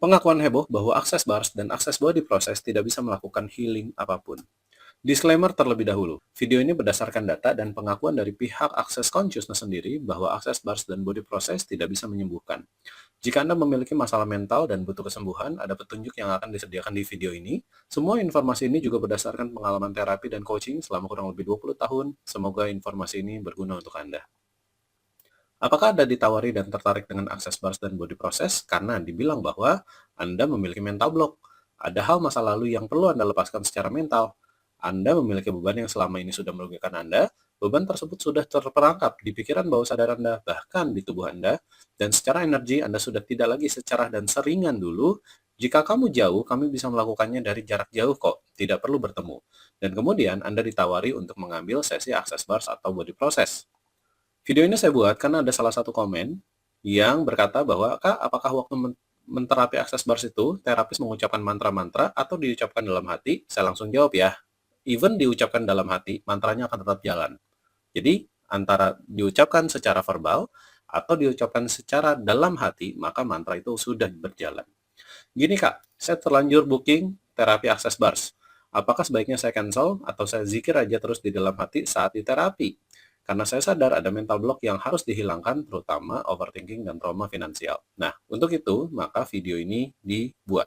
Pengakuan heboh bahwa akses bars dan akses body process tidak bisa melakukan healing apapun. Disclaimer terlebih dahulu, video ini berdasarkan data dan pengakuan dari pihak Access Consciousness sendiri bahwa akses bars dan body process tidak bisa menyembuhkan. Jika Anda memiliki masalah mental dan butuh kesembuhan, ada petunjuk yang akan disediakan di video ini. Semua informasi ini juga berdasarkan pengalaman terapi dan coaching selama kurang lebih 20 tahun. Semoga informasi ini berguna untuk Anda. Apakah Anda ditawari dan tertarik dengan akses bars dan body process karena dibilang bahwa Anda memiliki mental block? Ada hal masa lalu yang perlu Anda lepaskan secara mental. Anda memiliki beban yang selama ini sudah merugikan Anda. Beban tersebut sudah terperangkap di pikiran bawah sadar Anda, bahkan di tubuh Anda, dan secara energi Anda sudah tidak lagi secerah dan seringan dulu. Jika kamu jauh, kami bisa melakukannya dari jarak jauh kok, tidak perlu bertemu. Dan kemudian Anda ditawari untuk mengambil sesi akses bars atau body process. Video ini saya buat karena ada salah satu komen yang berkata bahwa, "Kak, apakah waktu menterapi akses bars itu, terapis mengucapkan mantra-mantra atau diucapkan dalam hati?" Saya langsung jawab ya, even diucapkan dalam hati, mantranya akan tetap jalan. Jadi, antara diucapkan secara verbal atau diucapkan secara dalam hati, maka mantra itu sudah berjalan. Gini Kak, saya terlanjur booking terapi akses bars. Apakah sebaiknya saya cancel atau saya zikir aja terus di dalam hati saat di terapi? Karena saya sadar ada mental block yang harus dihilangkan, terutama overthinking dan trauma finansial. Nah, untuk itu, maka video ini dibuat.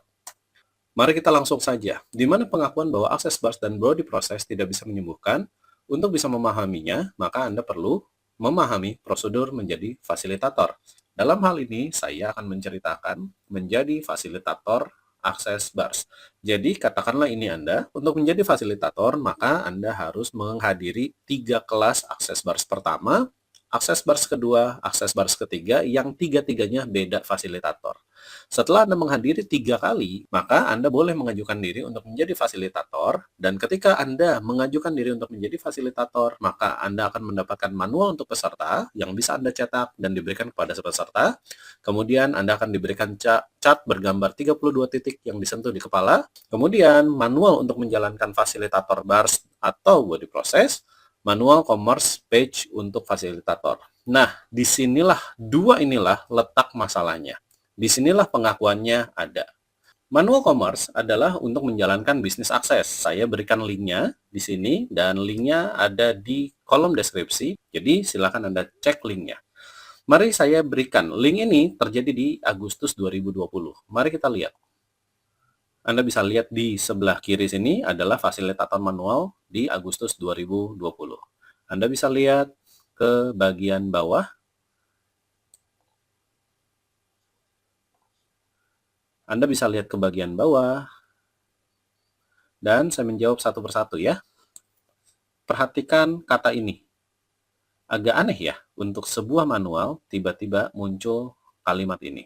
Mari kita langsung saja. Di mana pengakuan bahwa akses bars dan body process tidak bisa menyembuhkan, untuk bisa memahaminya, maka Anda perlu memahami prosedur menjadi fasilitator. Dalam hal ini, saya akan menceritakan menjadi fasilitator akses bars. Jadi, katakanlah ini Anda, untuk menjadi fasilitator, maka Anda harus menghadiri 3 kelas akses bars pertama, akses bars kedua, akses bars ketiga, yang tiga-tiganya beda fasilitator. Setelah Anda menghadiri 3 kali, maka Anda boleh mengajukan diri untuk menjadi fasilitator, dan ketika Anda mengajukan diri untuk menjadi fasilitator, maka Anda akan mendapatkan manual untuk peserta yang bisa Anda cetak dan diberikan kepada peserta. Kemudian Anda akan diberikan cat bergambar 32 titik yang disentuh di kepala. Kemudian manual untuk menjalankan fasilitator bars atau body process, manual commerce page untuk fasilitator. Nah, disinilah dua inilah letak masalahnya. Disinilah pengakuannya ada. Manual commerce adalah untuk menjalankan bisnis akses. Saya berikan linknya di sini dan linknya ada di kolom deskripsi. Jadi silakan Anda cek linknya. Mari saya berikan. Link ini terjadi di Agustus 2020. Mari kita lihat. Anda bisa lihat di sebelah kiri sini adalah fasilitator manual di Agustus 2020. Anda bisa lihat ke bagian bawah. Anda bisa lihat ke bagian bawah. Dan saya menjawab satu persatu ya. Perhatikan kata ini. Agak aneh ya, untuk sebuah manual tiba-tiba muncul kalimat ini.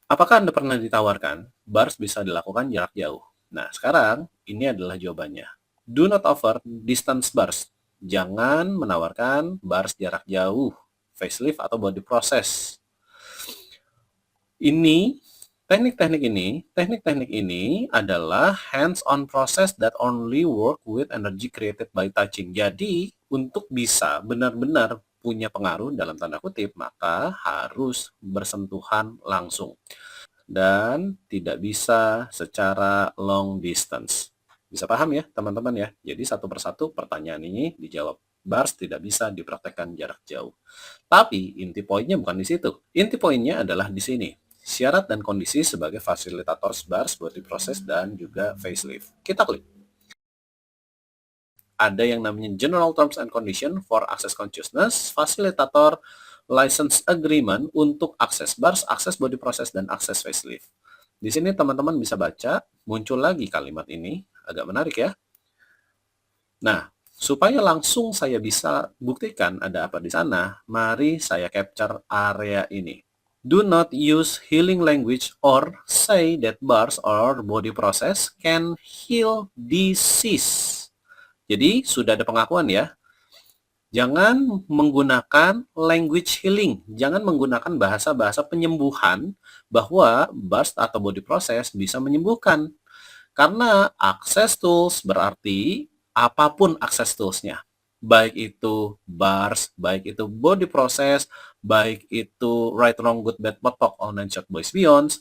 Apakah Anda pernah ditawarkan bars bisa dilakukan jarak jauh? Nah, sekarang ini adalah jawabannya. Do not offer distance bars. Jangan menawarkan bars jarak jauh, facelift atau body process. Teknik-teknik ini adalah hands-on process that only work with energy created by touching. Jadi, untuk bisa benar-benar punya pengaruh dalam tanda kutip, maka harus bersentuhan langsung. Dan tidak bisa secara long distance. Bisa paham ya teman-teman ya? Jadi satu persatu pertanyaan ini dijawab. Bars tidak bisa dipraktekkan jarak jauh. Tapi inti poinnya bukan di situ. Inti poinnya adalah di sini. Syarat dan kondisi sebagai fasilitator bars, body process, dan juga facelift. Kita klik. Ada yang namanya General Terms and Condition for Access Consciousness, Facilitator License Agreement untuk akses bars, akses body process, dan akses facelift. Di sini teman-teman bisa baca, muncul lagi kalimat ini, agak menarik ya. Nah, supaya langsung saya bisa buktikan ada apa di sana, mari saya capture area ini. Do not use healing language or say that bars or body process can heal disease. Jadi, sudah ada pengakuan ya. Jangan menggunakan language healing, jangan menggunakan bahasa-bahasa penyembuhan bahwa bars atau body process bisa menyembuhkan. Karena access tools berarti apapun access toolsnya. Baik itu bars, baik itu body process, baik itu right, wrong, good, bad, potok, all nine short boys beyond,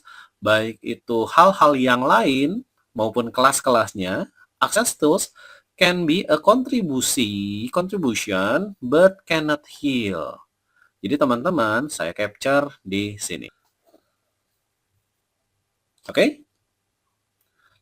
baik itu hal-hal yang lain maupun kelas-kelasnya, Access Tools can be a contribution, but cannot heal. Jadi teman-teman, saya capture di sini. Oke?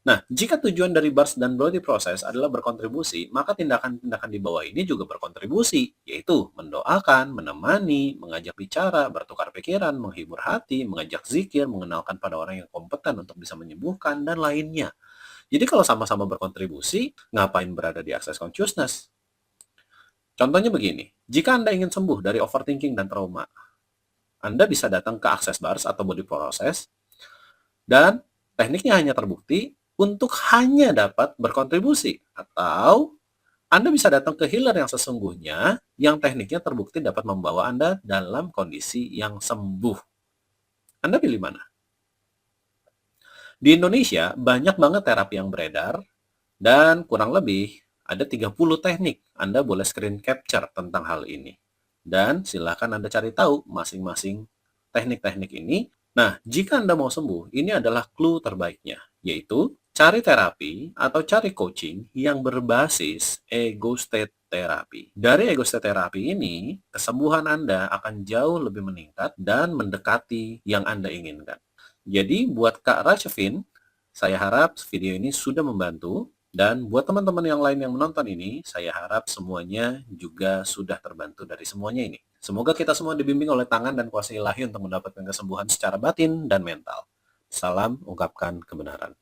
Nah, jika tujuan dari burst dan bloody process adalah berkontribusi, maka tindakan-tindakan di bawah ini juga berkontribusi, yaitu mendoakan, menemani, mengajak bicara, bertukar pikiran, menghibur hati, mengajak zikir, mengenalkan pada orang yang kompeten untuk bisa menyembuhkan, dan lainnya. Jadi kalau sama-sama berkontribusi, ngapain berada di access consciousness? Contohnya begini, jika Anda ingin sembuh dari overthinking dan trauma, Anda bisa datang ke access bars atau body process, dan tekniknya hanya terbukti untuk hanya dapat berkontribusi. Atau Anda bisa datang ke healer yang sesungguhnya, yang tekniknya terbukti dapat membawa Anda dalam kondisi yang sembuh. Anda pilih mana? Di Indonesia, banyak banget terapi yang beredar, dan kurang lebih ada 30 teknik. Anda boleh screen capture tentang hal ini. Dan silakan Anda cari tahu masing-masing teknik-teknik ini. Nah, jika Anda mau sembuh, ini adalah clue terbaiknya, yaitu cari terapi atau cari coaching yang berbasis ego state therapy. Dari ego state therapy ini, kesembuhan Anda akan jauh lebih meningkat dan mendekati yang Anda inginkan. Jadi, buat Kak Rachevin, saya harap video ini sudah membantu. Dan buat teman-teman yang lain yang menonton ini, saya harap semuanya juga sudah terbantu dari semuanya ini. Semoga kita semua dibimbing oleh tangan dan kuasa ilahi untuk mendapatkan kesembuhan secara batin dan mental. Salam ungkapkan kebenaran.